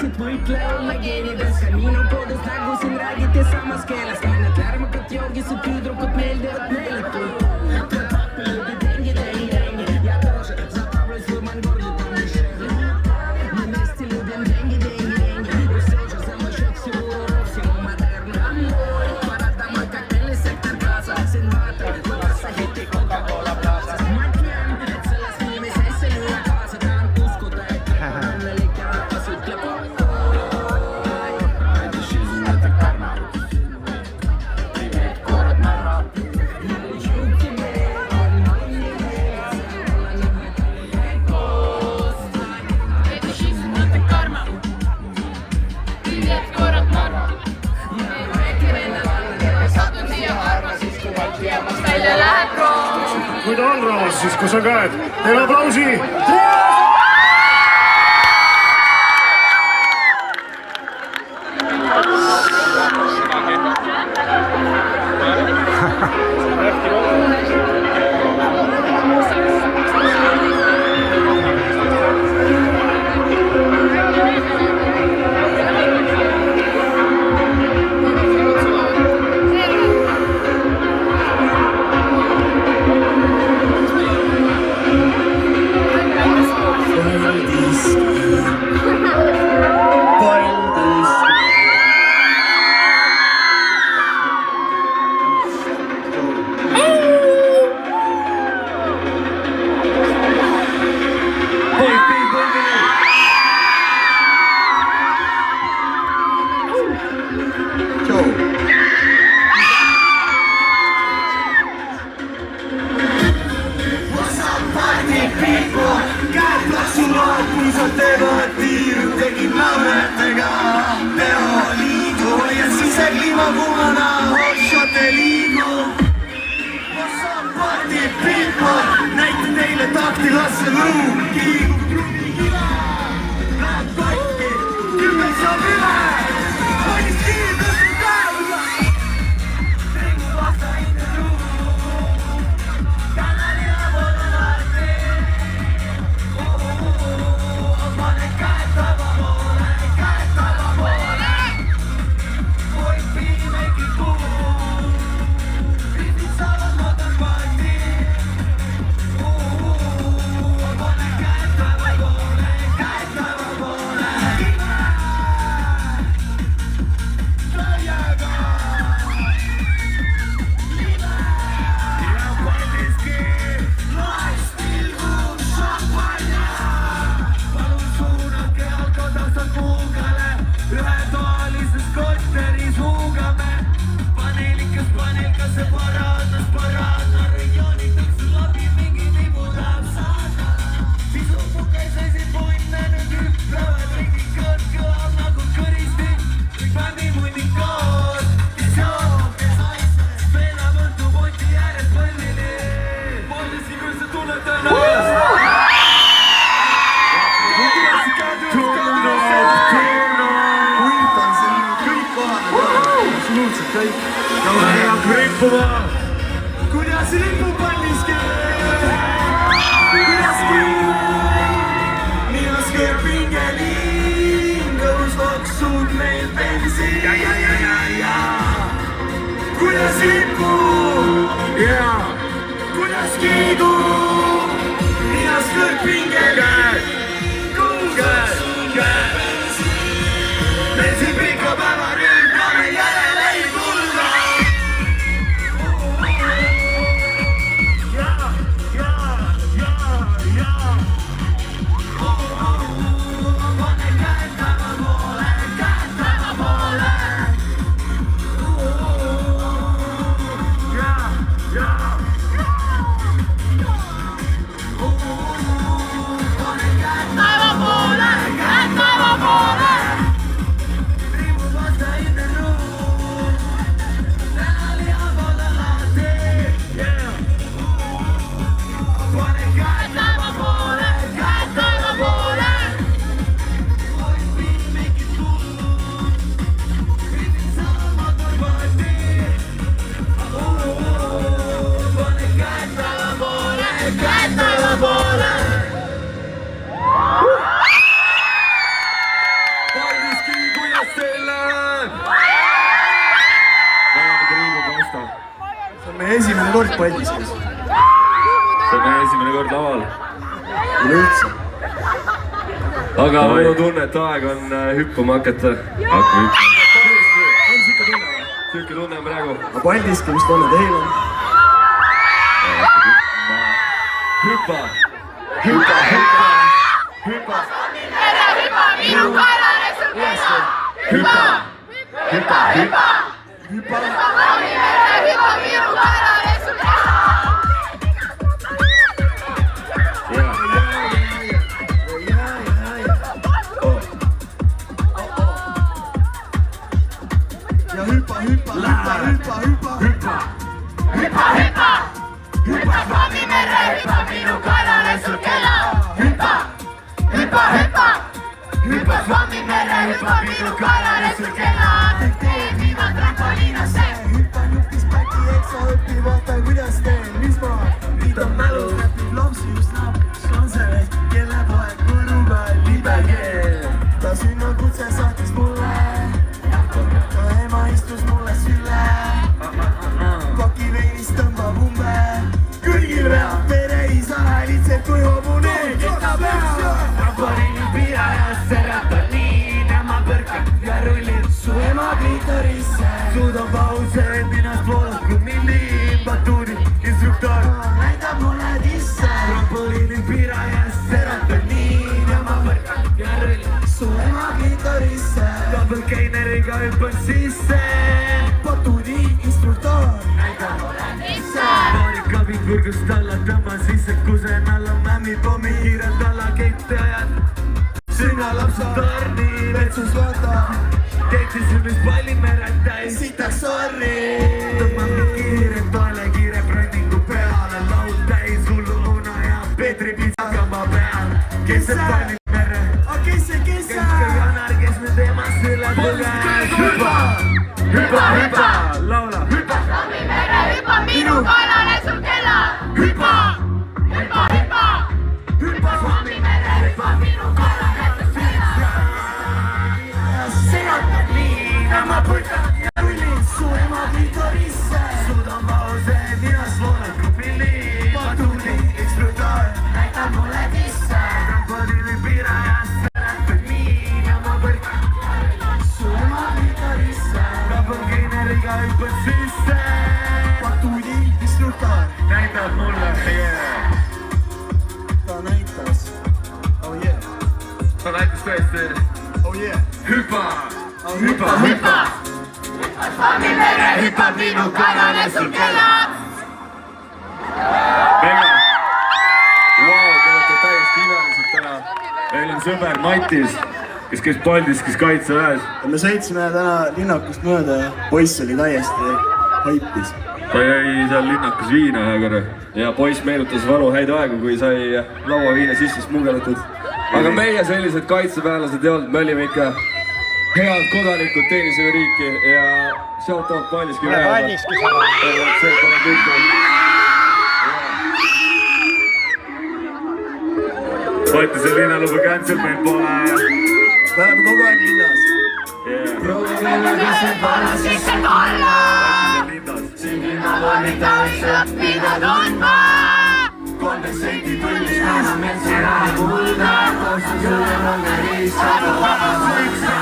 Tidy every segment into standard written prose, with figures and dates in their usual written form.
siit võitle olla geenides ka minu kodus nägu siin räägiti samas keeles mõned lärmakad joogised tüdrukud meeldivad meeletult Kui ta on rahvas, siis kus on käed? Teeme aplausi! Kuidas ripub palliski? Kuidas nii oskar pingeliin, kõus loksud meil bensiin. Kuidas ripub? Kuidas kiidub? Nii oskar pingeliin, kõus loksud meil bensiin. Bensiin pikka päeva ründame järele ei tulla. meie esimene kord Paldiskis. See on meie esimene kord laval. Üleüldse. Aga mul on tunne, et aeg on hüppama hakata. Hakka hüppama. On siuke tunne või? Siuke tunne praegu. Aga Paldiski, mis tunne teil on? Hüppa! Hüppa! Hüppa! Hüppa! Hüppa minu kalale sul kella! Hüppa! Hüppa! Hüppa! Hüppa! Hüppa minu kalale sul kella! Ja hüppa, hüppa, hüppa, hüppa, hüppa, hüppa! Hüppa, hüppa! Hüppa Suomi merre, hüppa minu kalale sul kella! Hüppa! Hüppa, hüppa! Hüppa Suomi merre, hüppa minu kalale sul kella! Tee viima trampoliinasse! Hüppa nupis päki, eks sa õpi, vaata kuidas teen, mis ma viidan mälu, näpib lapsi just napis, on see mees, kelle poeg Võruga libekeel. Ta sinna kutse saatis mulle, ta ema istus mulle sülle. Paki veinist tõmbab umbe, kõigil veab pere isa häälitseb kui hobune. Keda peab? Trampoliini piirajasse rattan nii, ma põrkan ja rullin su ema kliitorisse. Suudan pause, et minast voolab kui milliin batuuni instruktor. Näitab mulle tisse. Trampoliini piirajasse rattan nii, ma põrkan ja rullin su ema kliitorisse. Double gaineriga hüppan sisse. Batuuni instruktor. Näitab mulle tisse. Paarikabid võrgust alla tõmban sisse, kusen alla mämmi pommi kiirelt alla kette ajad. Sinna lapsed torni, vetsus vaata. Teeksisin mis pallimeret täis, sitaks sorri. Tõmban mind kiirelt toele, kiire brandingu peale. Laud täis, hullu õuna ja Petri pitsaga ma pean. Kes see pallimere? Kes see? Kes kanar, kes nüüd emast üle tule? Hüppa! Hüppa, hüppa! Laula! Hüppa! Suomi merre, hüppa minu kalale sul kella! Hüppa! Hüppa, hüppa! Hüppa Suomi merre, hüppa minu kalale sul kella! Segatab nii, ma põrkan ja rullin su ema kliitorisse. Suudan pause, minast voolab kui milliin batuuni instruktor. Näitab mulle tisse. Trampoliini piirajasse rattan nii, ma põrkan ja rullin su ema kliitorisse. Double gaineriga hüppan sisse. Batuuni instruktor. Näitab mulle, Ta näitas. Oh yeah. Ta näitas tõesti. Oh yeah. Hüppa! Hüppa, hüppa! Hüppa Suomi merre, hüppa minu kalale sul kella! Mega! Vau, te olete täiesti imelised täna. Meil on sõber Matis, kes käis Paldiskis kaitseväes. Me sõitsime täna linnakust mööda ja poiss oli täiesti haipis. Ta jäi seal linnakas viina ühe korra. Ja poiss meenutas valu häid aegu, kui sai lauaviina sisse smugelatud. Aga meie sellised kaitseväelased ei olnud, me olime ikka head kodanikud, teenisime riiki ja sealt oot Paldiski üle. Paldiski sama. See pole kõik. Matisel linnaluba cancel meil pole. Me oleme kogu aeg linnas. Proovime kes nüüd vana sisse tulla! Siin linna vormita võiks õppida tundma! 3 senti tunnis enam metsa raha kulda, koostab sulle mõnda riistadu vabasõiksa.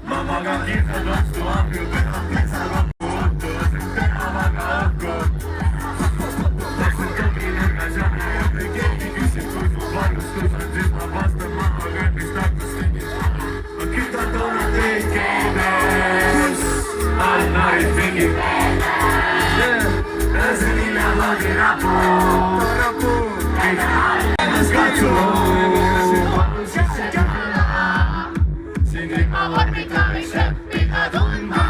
Ma magan kirjad vastu ahju, pühad metsa kokku õhtu, teha vaga õhku. Läksin togi nurgas ja ei keegi küsib, kui mu valgustus on, siis ma vastan maha kööpist hakkust. Ma kütan toonid teist keeles, all narid mingi see linna loodi rapu, ennast katsu. Siin linna vormita võiks õppida tundma.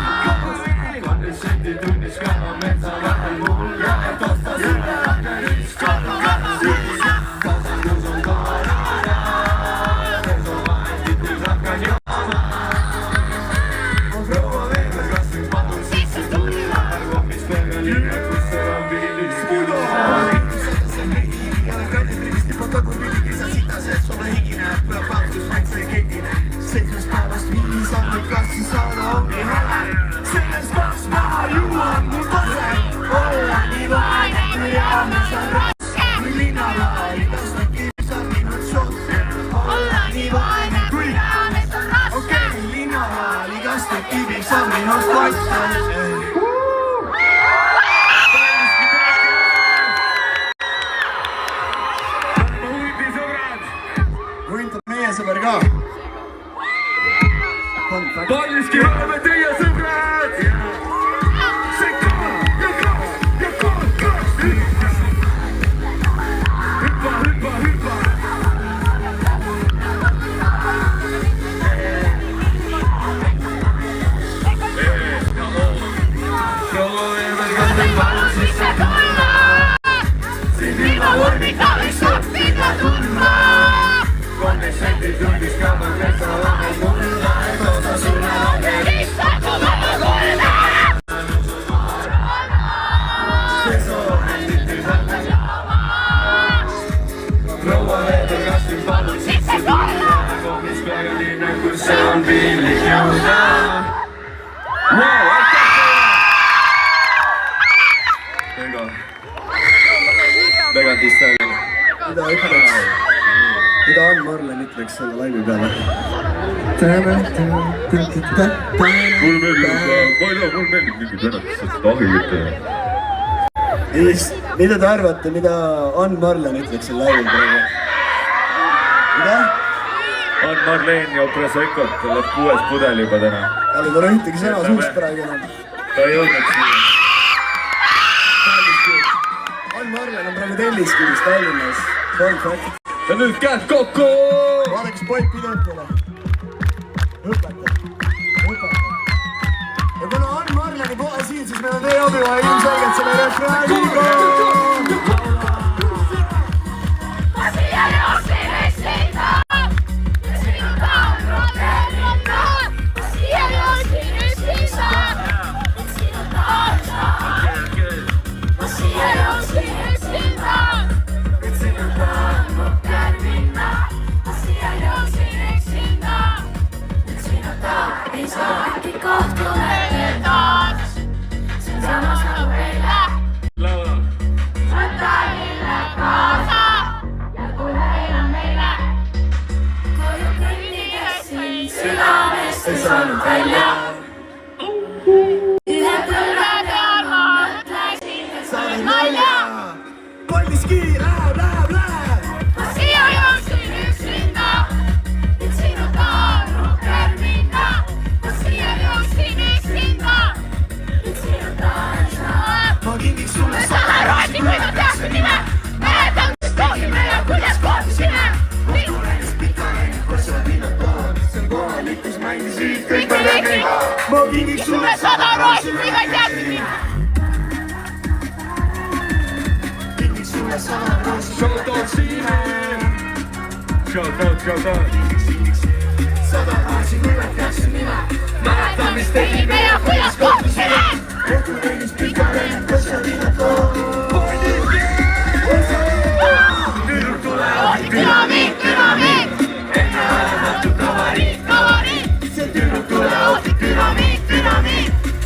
3 senti tunnis kaha metsa vahel mulga, et osta sulle lahnerist kallukasus. Kasandus on koorada, persovahendid nüüd hakkan jooma. Proua veel, kas nüüd padun sisse tulla, arvab mis peale linnakusse on viilis kudu. sõber ka. Paldiski oleme teie sõbrad! See kaal ja kaal ja kaal kaal! Hüppa, hüppa, hüppa! Proovime kõndel palun sisse tulla! Siin ilma vormita võiks õppida tundma! 3 senti tundis kammal metsa vahel mulla, et osa sulle on lihtsalt kui väga kuulda! Proua veetel kasvil palun sisse tulla! Koomis pealinna, kus see on piinlik jõuda! Wow, aitäh teile! Megandist teile! Mida Ann Marlen ütleks selle laivi peale? Mul meeldib mingi tänakas, et ahjute. Mida te arvate, mida Ann Marlen ütleks selle laivi peale? Mida? Ann Marlen joob Prosecco't, läheb 6 pudel juba täna. Talle pole ühtegi sõna suust praegu enam. Ta ei jõudnud siia. Ann Marlen on praegu Telliskivis Tallinnas. Fun fact. Ja nüüd käed kokku! Vaadake spott pidevalt. Õpeta. Ja kuna Ann Marleni pole siin, siis meil on teie abi vaja ilmselgelt selle refrääniga. Ma siia jooksin esinda. Ja sinu taunut tervita. Ma siia jooksin esinda. Ja sinu taunut. Ma siia jooksin esinda. Ja sinu taunut tervita. Ma siia jooksin esinda. Ja sinu taunut ei saa äkki kohtume nüüd taas. See on samas nagu eile. Laula! Võta eile kaasa ja tule eile meile. Koju kõnnides sind südamest ei saanud välja. Ühe põlve peal ma mõtlesin, et sa oled nalja. Paldiski, läheb! Ma siia jooksin üksinda, et sinu taannuker minna. Ma siia jooksin üksinda, et sinu taannuker. Ma kingiks sulle sada rooti, kui ma teaksin nime. Mäletan, kus tohime ja kuidas kohtusime. Tulenist pikaleid, kus sa pinnad pool. See on kohalikus mängisid kõik me läbi. Ma kingiks sulle sada rooti, kui ma teaksin nime. Kingiks sulle sada rooti. Shout out Siimel! Shout out! Sada rooti, kui ma teaksin nime. Mäletan, mis tegime ja kuidas kohtusime. Tulenist pikaleid, kus sa pinnad pool. Dünamiit! Enne olematu kavariit! See tüdruk tule ohtlik dünamiit!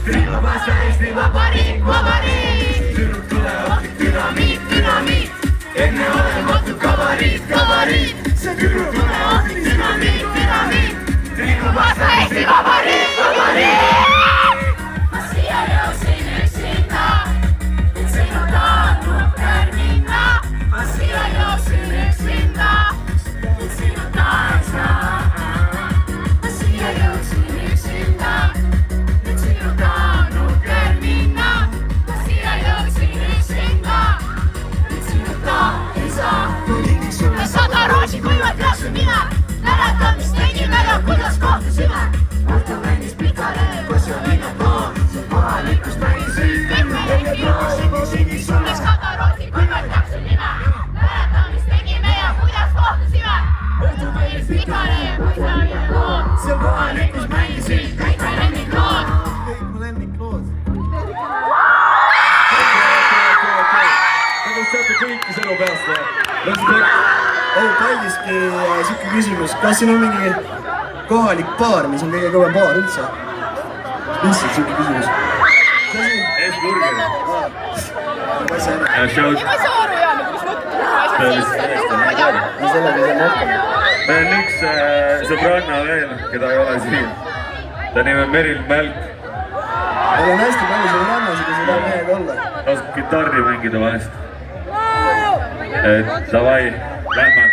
Triiba vasta Eesti Vabariik! Tüdruk tule ohtlik dünamiit! Enne olematu kavariit! See tüdruk tule ohtlik dünamiit! Triiba vasta Eesti Vabariik! Ma siia jooksin üksinda, et sinu taannuker minna. Ma siia jooksin üksinda, et sinu Ma siia jooksin üksinda, et sinu taannuker minna. Ma siia jooksin üksinda, et sinu ei saa. Kingiks sulle sada rootsi, kui ma teaksin mina. Mäletan, mis tegime ja kuidas kohtusime. Õhtu mängis pikale, kus on linna pool. See kohalikus mängisid kõik me Kingiks sulle sada rootsi, kui ma teaksin nime. Mäletan, mis tegime ja kuidas kohtusime. Õhtu mängis pikale, kus on linna pool. See kohalikus mängisid kõik me lemmiklood. Kõik mu lemmiklood. Te võiks teate kõiki sõnu peast või? Paldiski siuke küsimus, kas siin on mingi kohalik baar, mis on kõige kõvem baar üldse? Lihtsalt siuke küsimus. S-burger. Shout. Ma ei saa aru Jaan, kuidas meil on üks sõbranna veel, keda ei ole siin. Ta nimi on Meril Mälk. Meil on hästi palju sõbrannasid, kes ei taha mehega olla. Tasub kitarri mängida vahest. Davai, lähme.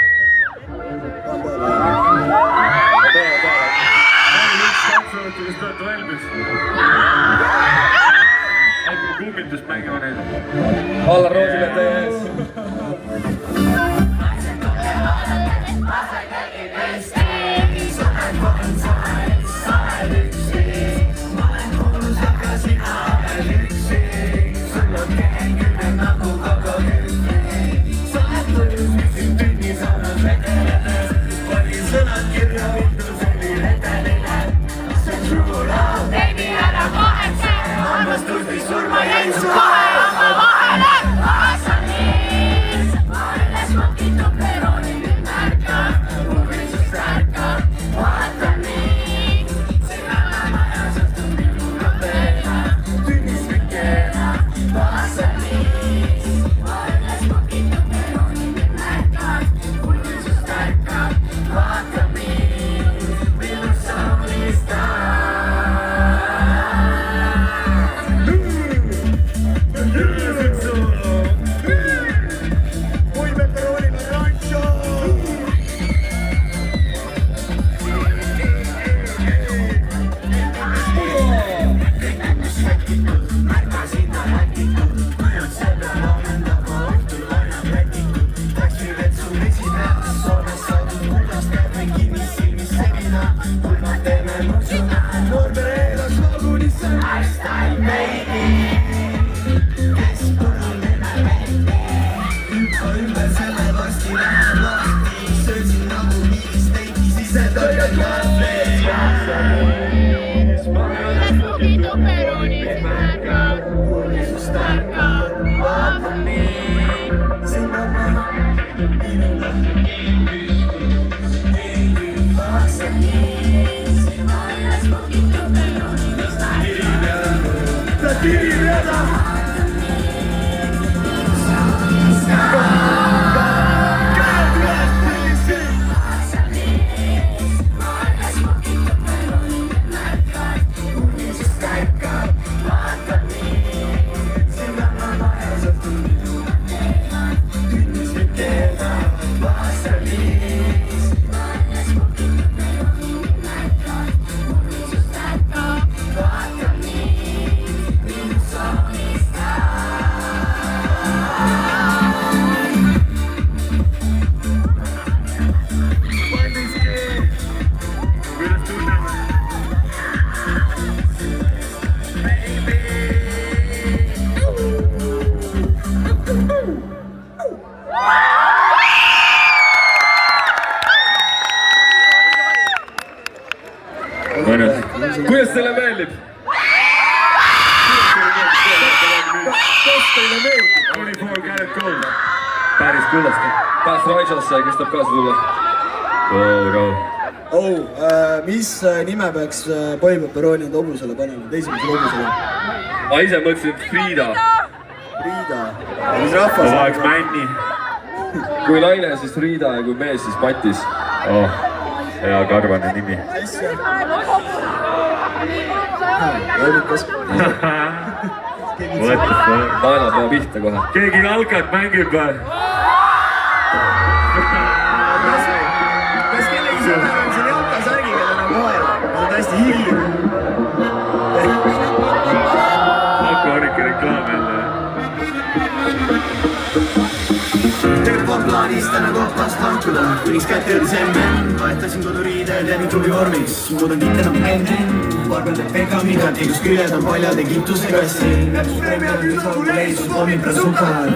mängime neid. Allar Roosile teie ees. Kuidas teile meeldib? Kas teile meeldib? 24 karat gold. Päris kullast. Tahaks Raisasse, kes tahab kaasa tulla? Mis nime peaks Boy Pepperoni enda hobusele panema? Teisele hobusele? Ma ise mõtlesin, et Friida. Friida. Mis rahvas? Vaheks Männi. Kui naine, siis Friida ja kui mees, siis Matis. Hea karvane nimi. Loomukas. Naela peab pihta kohe. Keegi jalkat mängib või? Kas kellegi sõber on siin jalkasärgiga täna kohal? See on hästi hiljem. Alkoholike reklaam jälle. Tegelikult on plaanis täna kohvast lahkuda, kuniks kätte jõudis MM. Vaetasin koduriided ja nii klubi vormis, muudan kittena MM. Vargal teeb Beckamiga, tiigus küljed on paljad Egiptuse kassil. Näpsus preemiad, üldsagu leisus, pommid brazukan.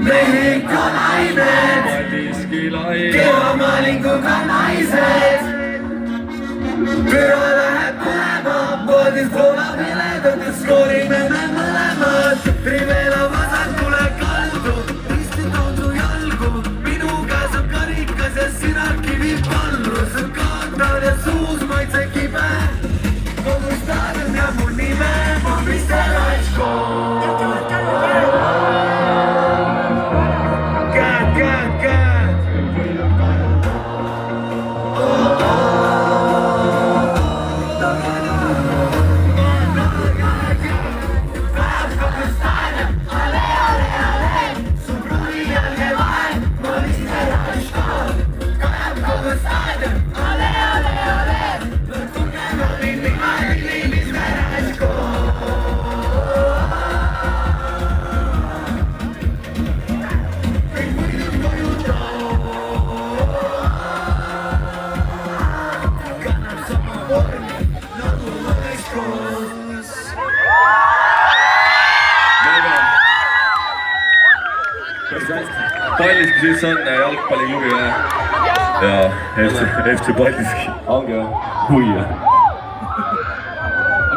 Mehhiko naine, Paldiski lai. kevamalinguga naised. püha läheb põlema, voodis voolab heledates, skoorime me mõlemad. Rivela vasakule kaldu, risti kaudu jalgu, minu käes on karikas ja sina kivipallus. kaotad ja suus maitse kibe, kogu staadion ja mu nime on Mr. Ratško. Paldiski siis on jalgpalliklubi või? Jaa, FC Paldiski. Ongi või? Hui või?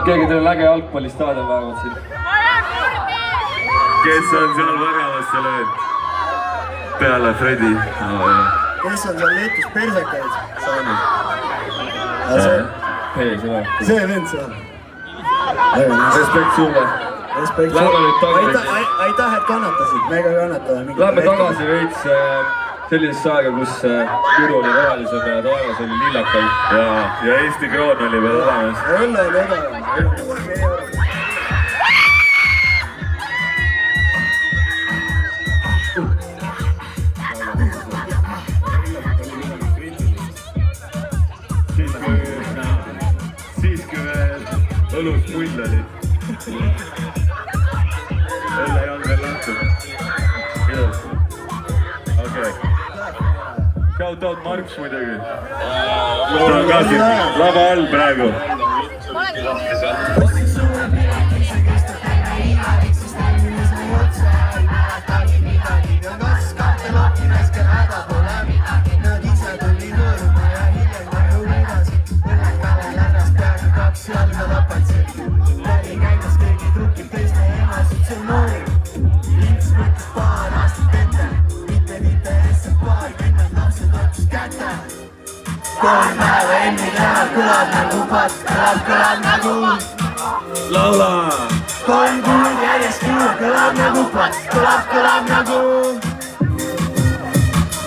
Keegi teil on äge jalgpallistaadion vähemalt siin? Kes on seal väravasse löönud? Peale Fredi. Kes on seal Leetus persekaid saanud? Hei, seda. See vend seal. Respekt sulle. Respekt. Lähme nüüd tagasi. Aitäh, et kannatasid. Mega kannatame. Lähme tagasi veits sellisesse aega, kus Viru oli rohelisem ja taevas oli lillakal. Ja Eesti kroon oli veel olemas. Õlle oli odavam. Siis kui õlus pull oli. Õlle ei olnud veel lahtud. Ilus. Okei. Shout out Marks muidugi. Ta on ka siin lava all praegu. Kolm päeva enne teha kõlab nagu pats, kõlab nagu Laula! kolm kuud järjest juurde, kõlab nagu pats, kõlab nagu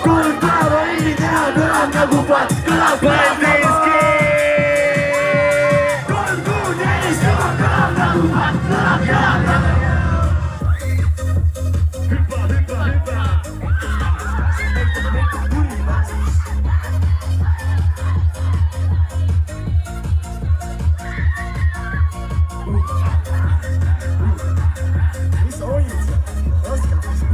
kolm päeva enne teha kõlab nagu pats, kõlab Paldiski! kolm kuud järjest juurde, kõlab nagu pats, kõlab nagu hüppa, hüppa, hüppa! Mis sa hoidsid seal? Raskelt vist.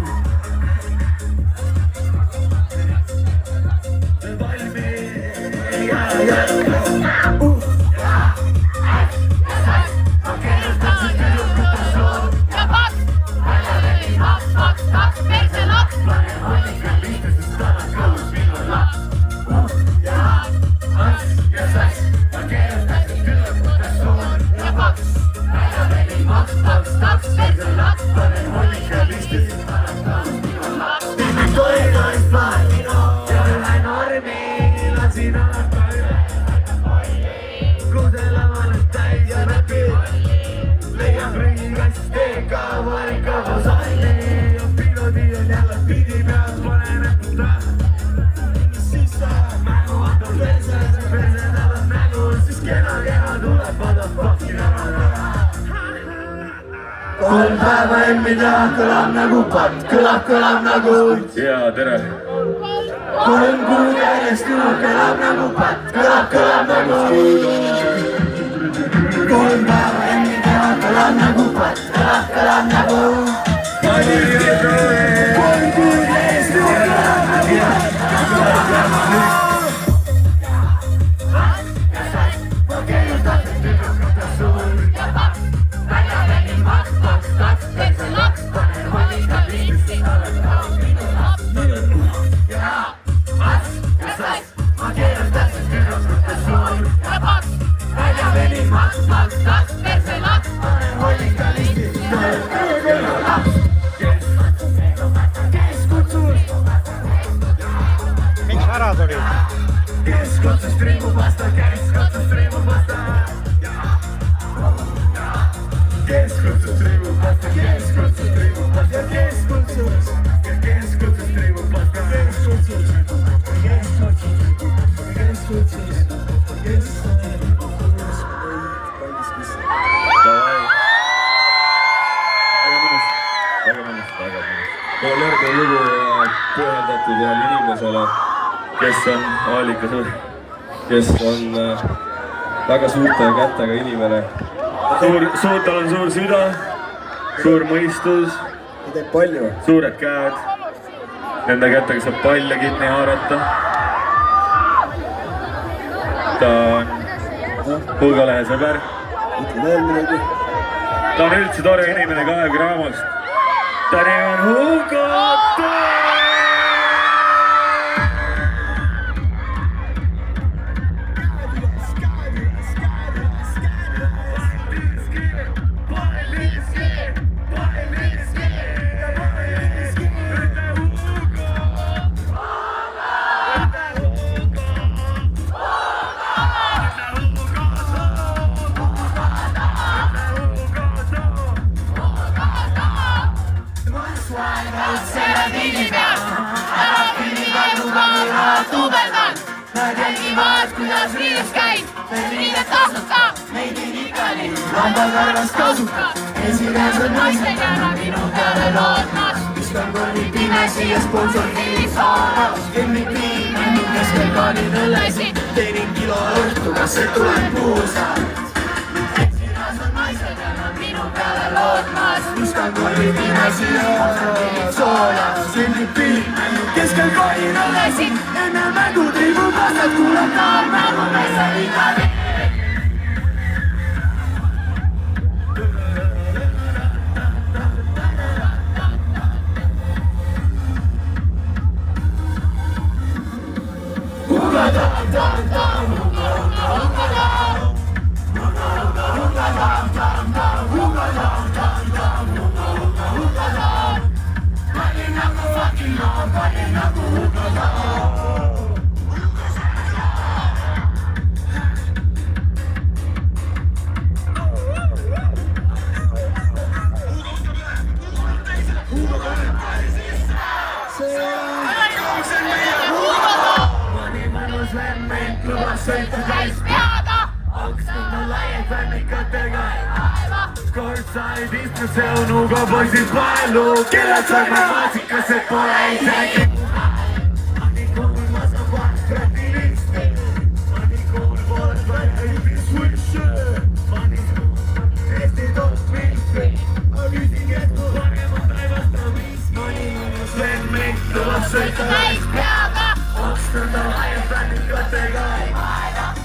kolm päeva enne teha kõlab nagu patt, kõlab nagu Jaa, tere! kolm kuud järjest juurde, kõlab nagu patt, kõlab nagu kolm päeva enne teha kõlab nagu patt, kõlab nagu kolm kuud järjest juurde, kõlab nagu patt. Välja veni maks, teed see laks, panen hoidika plisti, olen kaua. Keskotsas triibub vasta, keskotsas triibub vasta. Keskotsas triibub vasta, keskotsas triibub vasta. Keskotsas triibub vasta. Mul järgmine lugu pühendatud ühele inimesele, kes on Aalikas, kes on väga suurte kätega inimene. Tal on suur süda, suur mõistus, suured käed. Nende kätega saab palle kinni haarata. Ta on Hulgalehe sõber. Ta on üldse tore inimene Kalev Cramost. Ta nimi on Hugo Toon! Nad jälgivad, kuidas riides käib, riides tasuta, meid ei nikali, lambad arvast kasutad, esinevad naised jäävad minu peale lootmas, viskan korvi pimesi ja sponsorkiid saamas, MVP, männu keskel kaalin õllesid, teenin kilo õhtu, kas see tuleb puusa. Esinevad naised jäävad minu peale lootmas, viskan korvi pimesi ja sponsorkiid saamas, MVP, männu keskel kaalin õllesid, enne mängu triibub vasad, kuulab taal mängu meisse igale. Sõita täis peada, oksnud on laied värnikatega. Kord said istu sõunuga poisid vaelu, kellad saime maasikas, et pole isegi. Mani kool maskab vastrati listi, mani kool pooled vähegi switši, mani kool Eesti top milfi, aga küsin jätku vanemad taivasta viis, mani minus veel meid tuleb sõita täis peada, oksnud on laied värnikatega.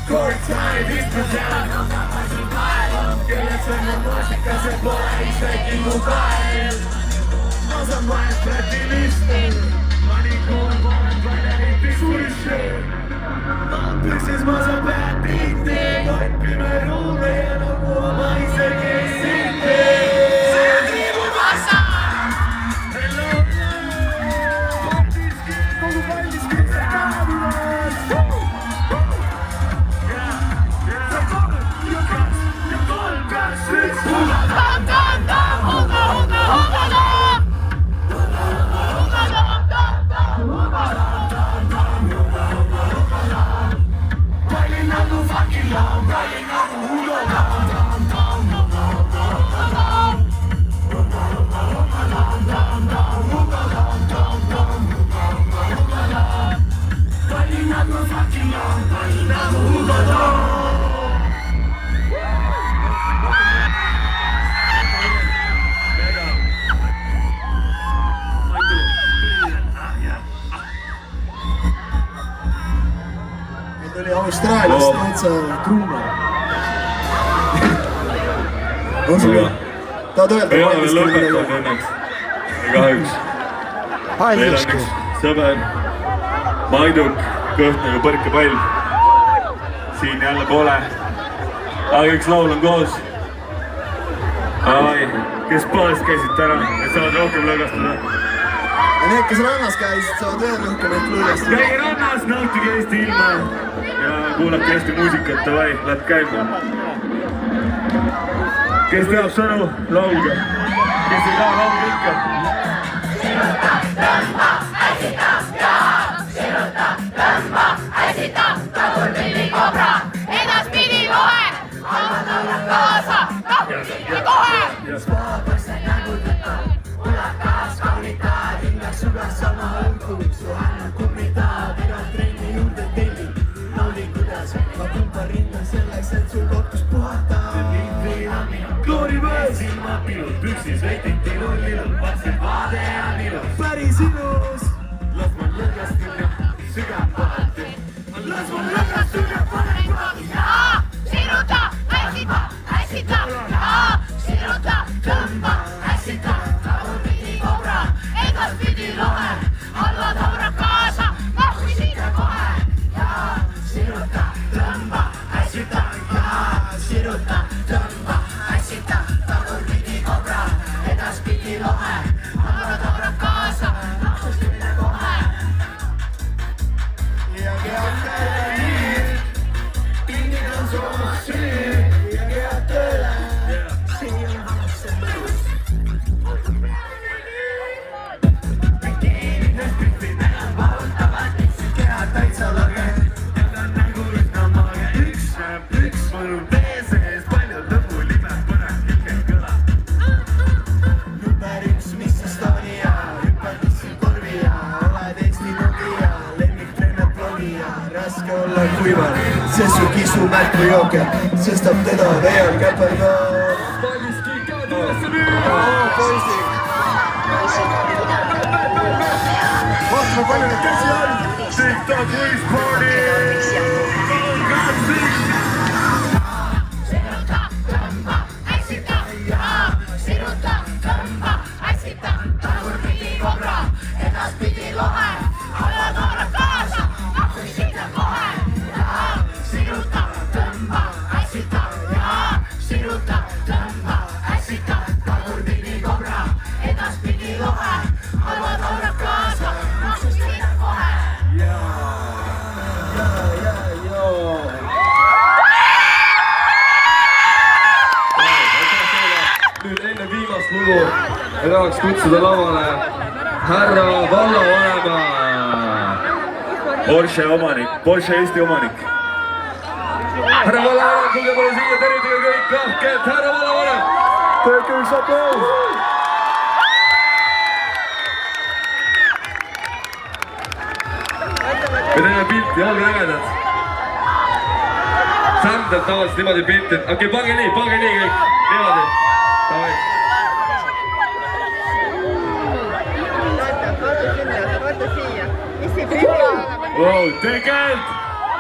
Kord said istu sõunuga poisid vaelu, kellad saime maasikas, et pole isegi mu kael. Masab vastrati listi, mani kool pooled vähegi switši, püksis masab vähed tihti, koipime ruume ja nagu oma isegi silti. See triibub vasa! Hello, partiski, kogu kallis kütse kaabilas. Ja kolm, kas üks. Pallin nagu fucking laum, pallin nagu Hugo Pallin nagu fucking laum, pallin nagu Hugo oli Austraaliast täitsa truuma. On sul veel? Tahad öelda? Ei ole veel lõpetanud õnneks. Kahjuks. Meil on üks sõber, Maiduk, kõht nagu põrkepall. Siin jälle pole. Aga üks laul on koos. Ai, kes poolest käisid täna, et saavad rohkem lõõgastada? ja need, kes rannas käisid, saavad veel rohkem ehk luulest. käige rannas, nautige Eesti ilma ja kuulake Eesti muusikat, davai, läheb käima. Kes teab sõnu, laulge. Kes ei taha laulge ikka. Siruta, tõmba, äsita, siruta, tõmba, äsita, tagurpidi kobra, edaspidi loe, alla kaasa, tagurpidi kohe. Vaabasse nägu tõtta, ulakas kaunitad, hinnas sugas sama õhku, su anna kummitad, iga trenni juurde telli, naudi kuidas ma kumpan rinda selleks, et sul kohtus puhata. Glory West! Silmapilud püksis, veititi rullilud, patsid vaade on ilus. Päris ilus! Las ma lõõgastuda, sügavalt. Las ma lõõgastuda, siruta, äsita, äsita, siruta, tõmba, äsita, tagurpidi kobra, edaspidi loe, alla taura kaasa, mahvi sinna kohe. Siruta, tõmba, äsita, siruta, tõmba, äsita, tagurpidi kobra, edaspidi lohe, alla taura kaasa, mahvi sinna kohe. Ja kead tööle nüüd, pingid on soomas süü, ja kead tööle, siin on see mõnus. Bikiinides pühvid enam vahutavad, kehad täitsa lage. üks mõnub tee sees, palju lõbu limes, põnev hiljem kõla. Number 1, mis Estonia, hüppad siin korvi ja oled Eesti nogija, lemmiktreener blogija, raske olla kuival, sest su kisu märk või jooker, sestap teda veel käperdab. Poistik! Vaatame, palju neid käsi on! TikTok Wish Party! Siruta, tõmba, äsita, siruta, tõmba, äsita, tagurpidi kobra, edaspidi loe, alla taura kaasa, mahvi sinna kohe. Siruta, tõmba, äsita, siruta, tõmba, äsita, tagurpidi kobra, edaspidi loe, alla taura kaasa, mahvi sinna kohe. Nüüd enne viimast lugu tahaks kutsuda lavale härra vallavanema. Porsche omanik, Porsche Eesti omanik. Härra vallavanem, tulge mulle siia, tervitage kõik lahkelt, härra vallavanem. Tehke üks aplaus! Me teeme pilti, olge ägedad. Sam teeb tavaliselt niimoodi pilti, okei, pange nii kõik, niimoodi. Davai. Wow, tegelikult!